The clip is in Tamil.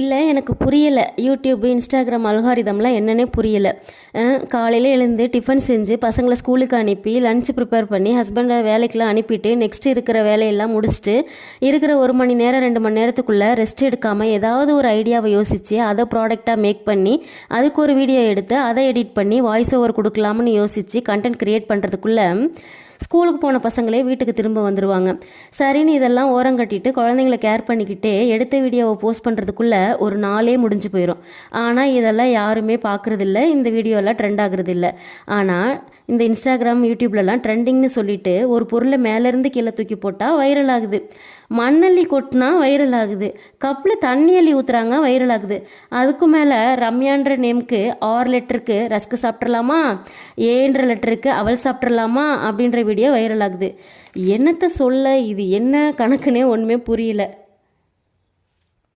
இல்லை எனக்கு புரியலை. யூடியூப், இன்ஸ்டாகிராம் அல்காரிதம்லாம் என்னன்னே புரியலை. காலையில் எழுந்து டிஃபன் செஞ்சு பசங்களை ஸ்கூலுக்கு அனுப்பி லன்ச் ப்ரிப்பேர் பண்ணி ஹஸ்பண்டை வேலைக்கெலாம் அனுப்பிட்டு நெக்ஸ்ட் இருக்கிற வேலையெல்லாம் முடிச்சுட்டு இருக்கிற 1 மணி நேரம் 2 மணி நேரத்துக்குள்ளே ரெஸ்ட் எடுக்காமல் ஏதாவது ஒரு ஐடியாவை யோசித்து அதை ப்ராடக்டாக மேக் பண்ணி அதுக்கு ஒரு வீடியோ எடுத்து அதை எடிட் பண்ணி வாய்ஸ் ஓவர் கொடுக்கலாம்னு யோசித்து கண்டென்ட் க்ரியேட் பண்ணுறதுக்குள்ளே ஸ்கூலுக்கு போன பசங்களே வீட்டுக்கு திரும்ப வந்துடுவாங்க. சரின்னு இதெல்லாம் ஓரங்கட்டிட்டு குழந்தைங்களை கேர் பண்ணிக்கிட்டே எடுத்த வீடியோவை போஸ்ட் பண்ணுறதுக்குள்ளே ஒரு நாளே முடிஞ்சு போயிடும். ஆனால் இதெல்லாம் யாருமே பார்க்குறதில்ல, இந்த வீடியோலாம் ட்ரெண்ட் ஆகுறதில்ல. ஆனால் இந்த இன்ஸ்டாகிராம், யூடியூப்லலாம் ட்ரெண்டிங்னு சொல்லிட்டு ஒரு பொருளை மேலேருந்து கீழே தூக்கி போட்டால் வைரல் ஆகுது. மண்ணள்ளி கொட்டினா வைரல் ஆகுது. கப்பில் தண்ணி அள்ளி ஊற்றுறாங்க, வைரல் ஆகுது. அதுக்கு மேலே ரம்யான்ற நேமுக்கு 6 லெட்டருக்கு ரஸ்க்கு சாப்பிட்றலாமா, ஏன்ற லெட்டருக்கு அவள் சாப்பிட்றலாமா அப்படின்ற வீடியோ வைரல் ஆகுது. என்னத்தை சொல்ல, இது என்ன கணக்குன்னே ஒன்றுமே புரியல.